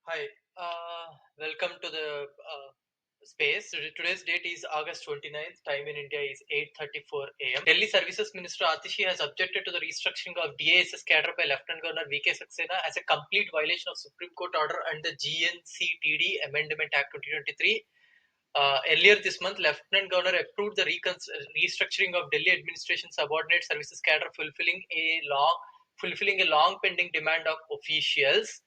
Hi, welcome to the space. Today's date is August 29th. Time in India is 8:34 a.m. Delhi Services Minister Atishi has objected to the restructuring of DASS cadre by Lieutenant Governor VK Saxena as a complete violation of Supreme Court order and the GNCTD Amendment Act 2023. Earlier this month, Lieutenant Governor approved the restructuring of Delhi administration subordinate services cadre, fulfilling a long pending demand of officials.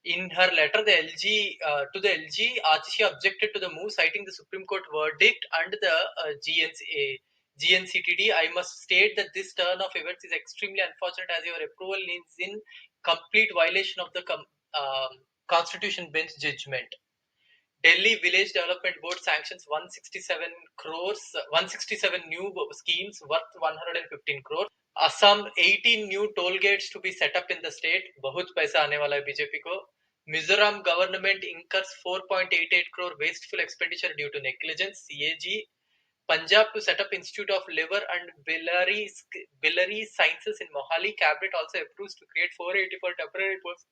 In her letter, to the LG, Atishi objected to the move, citing the Supreme Court verdict and the GNCTD. I must state that this turn of events is extremely unfortunate, as your approval is in complete violation of the Constitution Bench judgment. Delhi Village Development Board sanctions 167 new schemes worth 115 crores. Assam 18 new toll gates to be set up in the state. बहुत पैसा आने वाला है BJP को. Mizoram government incurs 4.88 crore wasteful expenditure due to negligence. CAG. Punjab to set up Institute of Liver and Biliary Sciences in Mohali. Cabinet also approves to create 484 temporary posts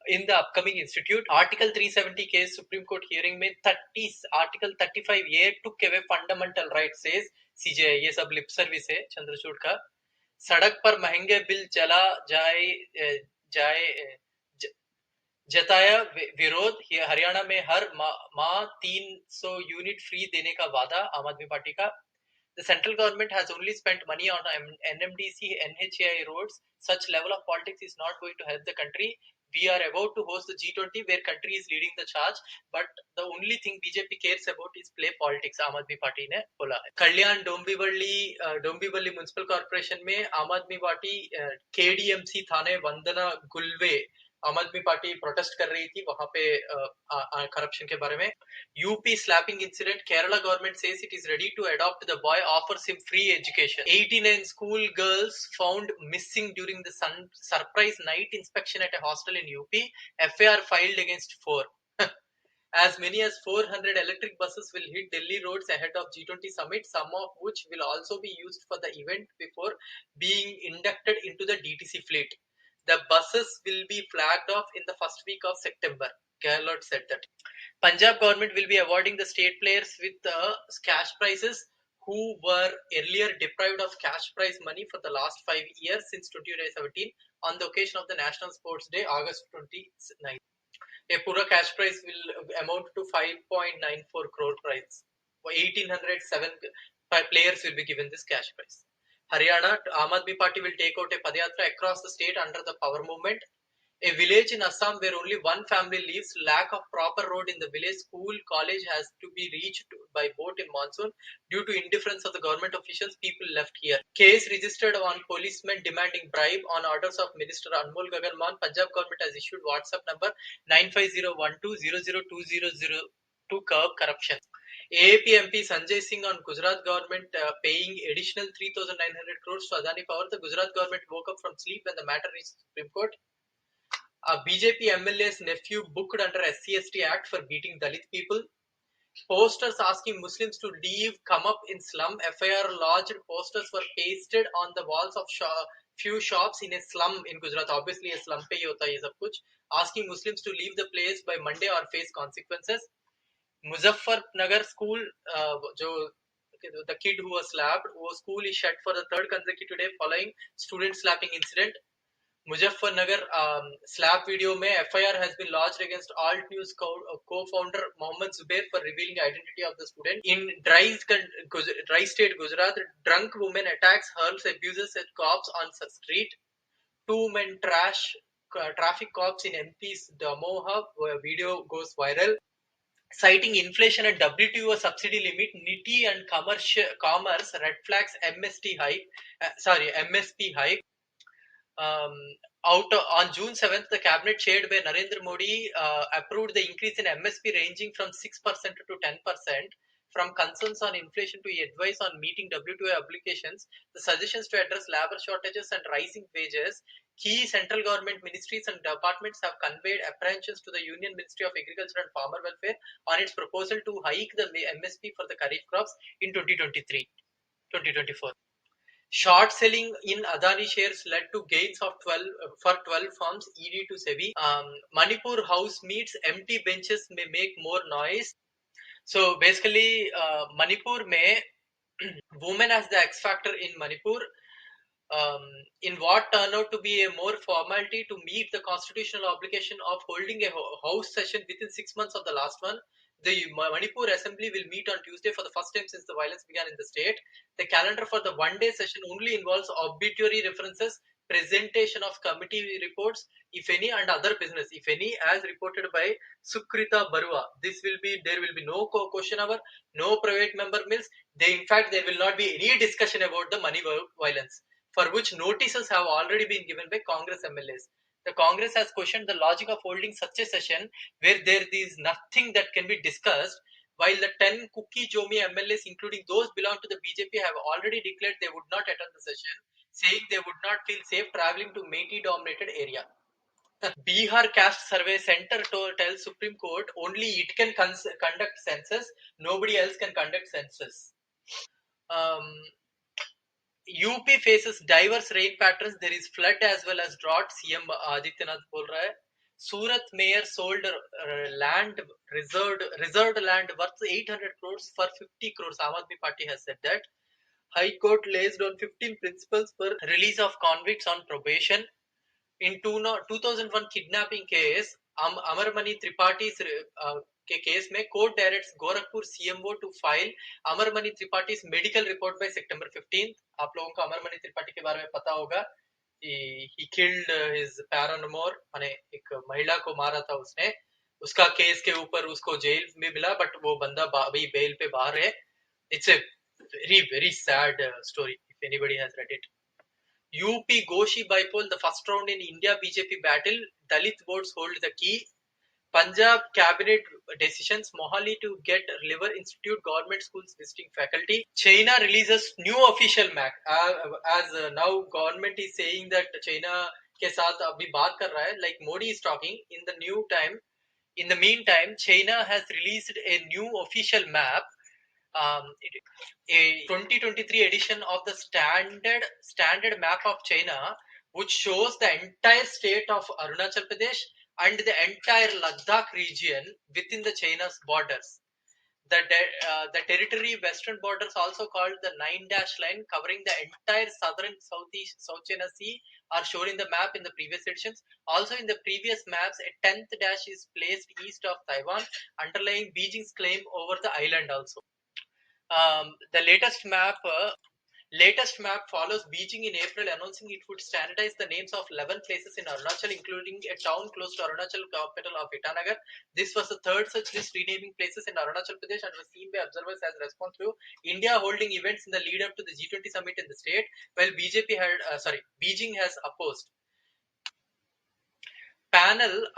in the upcoming institute. Article 370 case Supreme Court hearing में 30 Article 35A took away fundamental rights, says CJI. ये सब lip service है चंद्रचूड़ का. सड़क पर महंगे bill चला जताया विरोध. हरियाणा में हर माह 300 यूनिट फ्री देने का वादा आम आदमी पार्टी का. The central government has only spent money on NMDC, NHAI roads. Such level of politics is not going to help the country. We are about to host the G20 where country is leading the charge, but the only thing BJP cares about is play politics. आम आदमी party ने बोला है. Kalyan Dombivli municipal corporation में आम आदमी party KDMC थाने वंदना गुलवे आम आदमी पार्टी प्रोटेस्ट कर रही थी वहां पे करप्शन के बारे में. UP slapping incident. Kerala government says it is ready to adopt the boy, offers him free education. 89 school girls found missing during the surprise night inspection at a hostel in UP. FAR filed against 4. As many as 400 electric buses will hit Delhi roads ahead of G20 summit, some of which will also be used for the event before being inducted into the DTC fleet. The buses will be flagged off in the first week of September. Gehlot said that. Punjab government will be awarding the state players with cash prizes who were earlier deprived of cash prize money for the last 5 years since 2017 on the occasion of the National Sports Day, August 29th. A pura cash prize will amount to 5.94 crore prize. 1807 players will be given this cash prize. Haryana, Aam Aadmi Party will take out a Padayatra across the state under the power movement. A village in Assam where only one family lives, lack of proper road in the village, school, college has to be reached by boat in monsoon. Due to indifference of the government officials, people left here. Case registered on policemen demanding bribe on orders of Minister Anmol Gagan Maan. Punjab government has issued WhatsApp number 95012 to curb corruption. AAP MP Sanjay Singh on Gujarat government paying additional 3,900 crores to Adani Power. The Gujarat government woke up from sleep when the matter reached the Supreme Court. A BJP MLA's nephew booked under SC/ST Act for beating Dalit people. Posters asking Muslims to leave come up in slum. FIR lodged. Posters were pasted on the walls of few shops in a slum in Gujarat. Obviously, a slum pe hi hota hai ye sab kuch. Asking Muslims to leave the place by Monday or face consequences. Muzaffarnagar school, the kid who was slapped, school is shut for the third consecutive day following student slapping incident. Muzaffarnagar slap video mein FIR has been lodged against Alt News co-founder Mohammad Zubair for revealing identity of the student. In dry state Gujarat, drunk woman attacks, hurls abuses at cops on street. Two men traffic cops in MP's Damoha. Video goes viral. Citing inflation and WTO subsidy limit, NITI and commerce red flags MSP hike. Um, on June 7th, the cabinet chaired by Narendra Modi approved the increase in MSP ranging from 6% to 10%. From concerns on inflation to advice on meeting WTO obligations, the suggestions to address labor shortages and rising wages, key central government ministries and departments have conveyed apprehensions to the Union Ministry of Agriculture and Farmer Welfare on its proposal to hike the MSP for the kharif crops in 2023-2024. Short selling in Adani shares led to gains of 12 firms, ED to SEBI. Manipur House meets empty benches may make more noise. So basically, Manipur may women as the X factor in Manipur, um, in what turned out to be a more formality to meet the constitutional obligation of holding a house session within 6 months of the last one. The Manipur Assembly will meet on Tuesday for the first time since the violence began in the state. The calendar for the one-day session only involves obituary references, presentation of committee reports, if any, and other business, if any, as reported by Sukrita Barua. There will be no question hour, no private member mills. In fact, there will not be any discussion about the money violence, for which notices have already been given by Congress MLAs. The Congress has questioned the logic of holding such a session where there is nothing that can be discussed, while the 10 Kuki Jomi MLAs, including those belong to the BJP, have already declared they would not attend the session, saying they would not feel safe traveling to Meghti-dominated area. Bihar Caste Survey Center tells Supreme Court only it can conduct census, nobody else can conduct census. Um, UP faces diverse rain patterns. There is flood as well as drought. CM Adityanath बोल रहा है. Surat mayor sold land, reserved land worth 800 crores for 50 crores. Aam Aadmi Party has said that. High Court lays down 15 principles for release of convicts on probation. In 2001 kidnapping case, Amarmani Tripaঠি's के case में court directs Gorakhpur CMO to file Amarmani Tripathi's medical report by September 15. आप लोगों को अमरमणि त्रिपाठी के बारे में पता होगा. he killed his paramour, माने एक महिला को मारा था उसने. उसका केस के ऊपर उसको जेल में मिला, बट वो बंदा अभी बेल पे बाहर है. It's a very sad story if anybody has read it. UP Goshi Bipole, the first round in India BJP battle. Dalit votes hold the key. Punjab cabinet decisions. Mohali to get Liver Institute government schools visiting faculty. China releases new official map. As now government is saying that China के साथ अभी बात कर रहा है. Like Modi is talking in the new time. In the meantime, China has released a new official map. A 2023 edition of the standard map of China, which shows the entire state of Arunachal Pradesh and the entire Ladakh region within the China's borders. The territory western borders, also called the 9-dash line, covering the entire southern South China Sea, are shown in the map in the previous editions. Also in the previous maps, a 10th dash is placed east of Taiwan, underlying Beijing's claim over the island also. The latest map follows Beijing in April announcing it would standardize the names of 11 places in Arunachal, including a town close to Arunachal capital of Itanagar. This was the third such list renaming places in Arunachal Pradesh and was seen by observers as response to India holding events in the lead up to the G20 summit in the state, while Beijing has opposed. Panel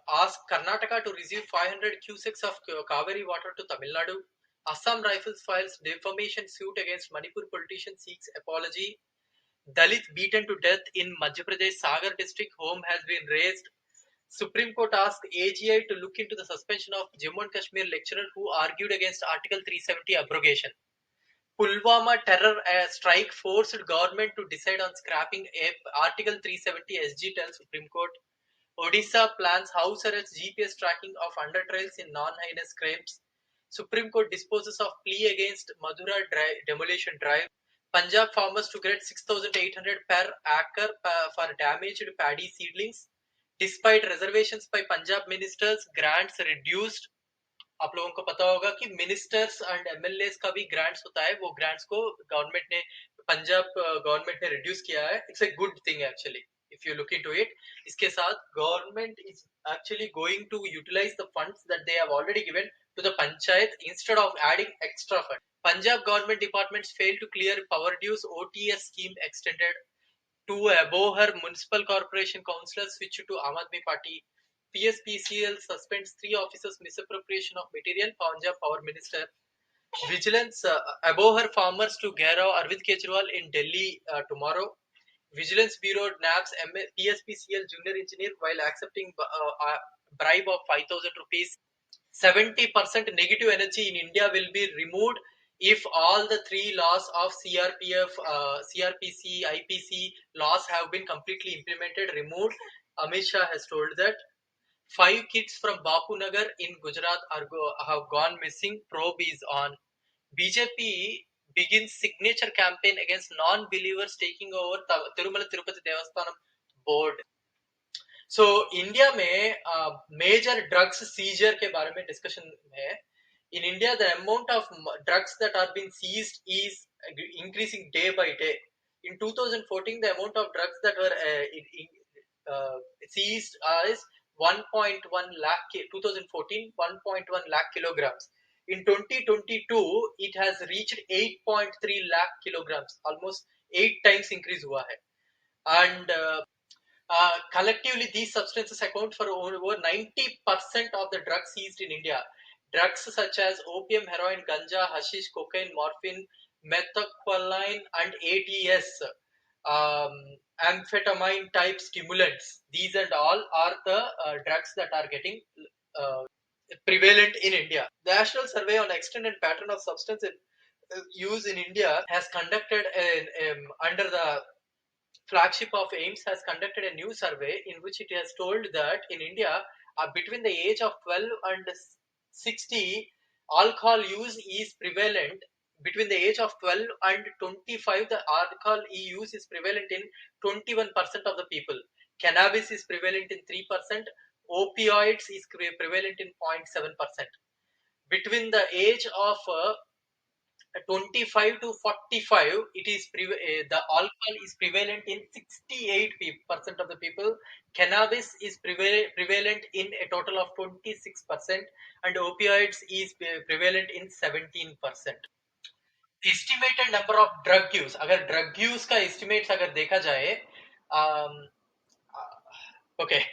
asked Karnataka to receive 500 cusecs of Kaveri water to Tamil Nadu. Assam Rifles files defamation suit against Manipur politician, seeks apology. Dalit beaten to death in Madhya Pradesh Sagar district, home has been raised. Supreme Court asked AGI to look into the suspension of Jammu and Kashmir lecturer who argued against Article 370 abrogation. Pulwama terror strike forced government to decide on scrapping Article 370 SG, tells Supreme Court. Odisha plans house arrest, GPS tracking of under-trials in non-heinous crimes. Supreme Court disposes of plea against Madhura demolition drive. Punjab farmers to get 6,800 per acre for damaged paddy seedlings. Despite reservations by Punjab ministers, grants reduced. आप लोगों को पता होगा कि ministers and MLAs का भी grants होता है, वो ग्रांट्स को गवर्नमेंट ने, पंजाब गवर्नमेंट ने रिड्यूस किया है. It's a good thing actually if you look into it. इसके साथ government is actually going to utilize the funds that they have already given to the panchayat instead of adding extra funds. Punjab government departments failed to clear power dues. OTS scheme extended. Two Abohar Municipal Corporation councillors switched to Aam Aadmi Party. PSPCL suspends 3 officers misappropriation of material. Punjab Power Minister. Vigilance Abohar farmers to Ghairav Arvind Kejriwal in Delhi tomorrow. Vigilance Bureau nabs PSPCL junior engineer while accepting bribe of 5,000 rupees. 70% negative energy in India will be removed if all the three laws of CRPF, CRPC, IPC laws have been completely implemented, removed, Amit Shah has told that 5 kids from Bapu Nagar in Gujarat have gone missing. Probe is on. BJP begins signature campaign against non-believers taking over Tirumala Tirupati Devasthanam board. So India में major drugs scissor के बारे में discussion है. In India, the amount of drugs that are being seized is increasing day by day. In 2014, the amount of drugs that were seized is 1.1 lakh. 2014, 1.1 lakh kilograms. In 2022, it has reached 8.3 lakh kilograms, almost 8 times increase हुआ है. And collectively, these substances account for over 90% of the drugs seized in India. Drugs such as opium, heroin, ganja, hashish, cocaine, morphine, methaqualone, and ATS, amphetamine type stimulants. These and all are the drugs that are getting prevalent in India. The National Survey on Extent and Pattern of Substance Use in India has conducted under the flagship of AIMS has conducted a new survey in which it has told that in India, between the age of 12 and 60, alcohol use is prevalent. Between the age of 12 and 25, the alcohol use is prevalent in 21% of the people. Cannabis is prevalent in 3%. Opioids is prevalent in 0.7%. Between the age of 25 to 45, it is the alcohol is prevalent in 68% of the people. Cannabis is prevalent in a total of 26%, and opioids is prevalent in 17%. Estimated number of drug use, अगर drug use का estimates अगर देखा जाए, okay,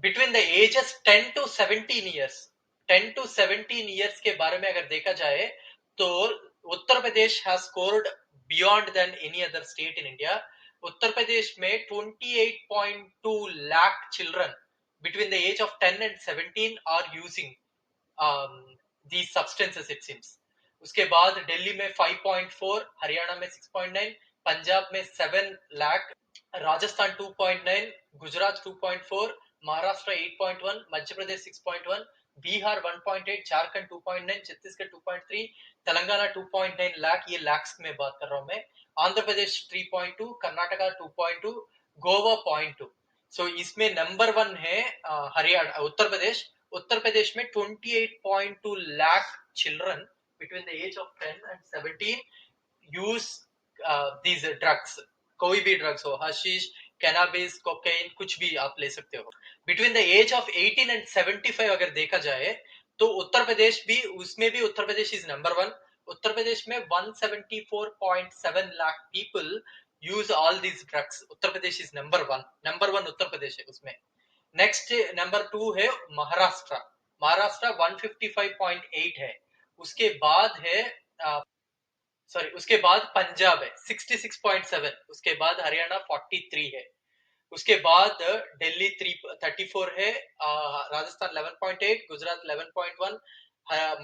between the ages 10 to 17 years, 10 to 17 years के बारे में अगर देखा जाए तो Uttar Pradesh has scored beyond than any other state in India. Uttar Pradesh में 28.2 lakh children between the age of 10 and 17 are using these substances, it seems. उसके बाद दिल्ली में 5.4, हरियाणा में 6.9, पंजाब में 7 lakh, राजस्थान 2.9, गुजरात 2.4, महाराष्ट्र 8.1, मध्य प्रदेश 6.1, बिहार 1.8, झारखंड 2.9, छत्तीसगढ़ 2.3, तेलंगाना 2.9 लाख, ये लैक्स में बात कर रहा हूं मैं, आंध्र प्रदेश 3.2, कर्नाटका 2.2, गोवा 0.2. सो इसमें नंबर 1 है हरियाणा, उत्तर प्रदेश में 28.2 lakh children between the age of 10 and 17 use these drugs. कोई भी ड्रग्स हो, हशीश, कैनाबिस, कोकेन, कुछ भी आप ले सकते हो. Between the age of 18 and 75 अगर देखा जाए तो उत्तर प्रदेश भी, उसमें भी उत्तर प्रदेश इज नंबर 1. उत्तर प्रदेश में 174.7 lakh people use all these drugs. Uttar Pradesh is number 1 Uttar Pradesh है उसमें. नेक्स्ट नंबर 2 है महाराष्ट्र. महाराष्ट्र 155.8 है. उसके बाद है उसके बाद पंजाब है 66.7. उसके बाद हरियाणा 43 है. उसके बाद दिल्ली 34 है, राजस्थान 11.8, गुजरात 11.1,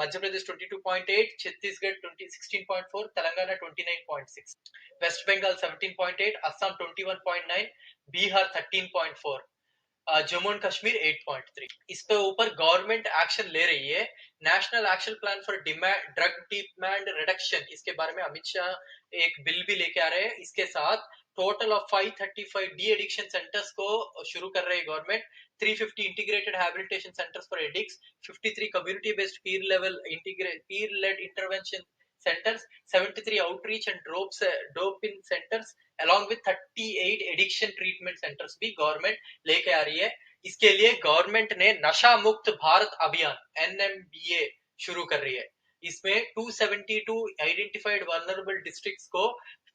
मध्य प्रदेश 22.8, छत्तीसगढ़ 16.4, तेलंगाना 29.6, वेस्ट बंगाल 17.8, असम 21.9, बिहार 13.4, जम्मू एंड कश्मीर 8.3. इस पे ऊपर गवर्नमेंट एक्शन ले रही है. National action plan for drug demand reduction, इसके बारे में अमित शाह एक बिल भी लेके आ रहे हैं. इसके साथ total of 535 de addiction centres को शुरू कर रही है government. 350 integrated habilitation centres for addicts, 53 community based Pir level Pir lead intervention centers, 73 outreach and dope-in centers, along with 38 addiction treatment centers भी गवर्नमेंट लेके आ रही है. इसके लिए गवर्नमेंट ने नशा मुक्त भारत अभियान NMBA शुरू कर रही है. इसमें 272 आइडेंटिफाइड वल्नरेबल डिस्ट्रिक्ट्स को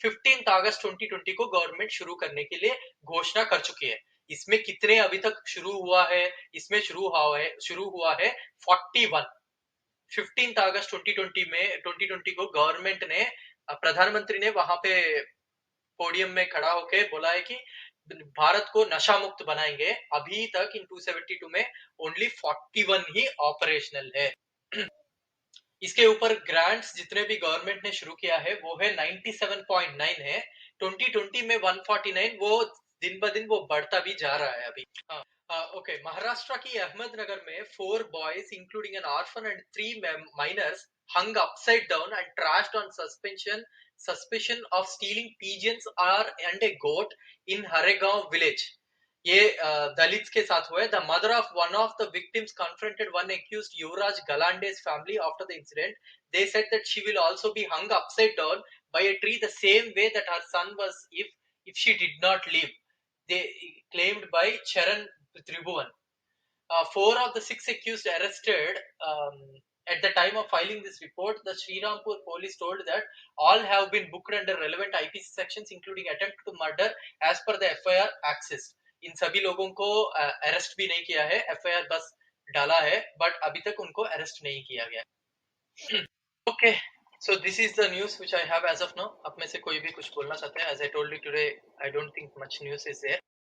15 अगस्त 2020 को गवर्नमेंट शुरू करने के लिए घोषणा कर चुकी है. इसमें कितने अभी तक शुरू हुआ है? इसमें शुरू हुआ है 41. 15 अगस्त 2020 को गवर्नमेंट ने, प्रधानमंत्री ने वहां पे पोडियम में खड़ा होकर बोला है कि भारत को नशा मुक्त बनाएंगे. अभी तक इन 272 में ओनली 41 ही ऑपरेशनल है. इसके ऊपर ग्रांट्स जितने भी गवर्नमेंट ने शुरू किया है वो है 97.9 है। 2020 में 149, वो दिन ब दिन वो बढ़ता भी जा रहा है अभी। ओके, महाराष्ट्र की अहमदनगर में 4 boys including N orphan and 3 minors hung upside down and trashed on suspicion of stealing pigeons or and a goat in Haregaon village. ये दलित के साथ हुआ है। The mother of one of the victims confronted one accused Yuvraj Galande's family after the incident. They said that she will also be hung upside down by a tree the same way that her son was if she did not leave. They claimed by Charan Tribhuvan. 4 of the 6 accused arrested at the time of filing this report. The Srirampur police told that all have been booked under relevant IPC sections, including attempt to murder, as per the FIR access. इन सभी लोगों को arrest भी नहीं किया है, FIR बस डाला है, बट अभी तक उनको अरेस्ट नहीं किया गया। Okay, so this is the news which I have as of now. आप में से कोई भी कुछ बोलना चाहते हैं? As I told you today, I don't think much news is there.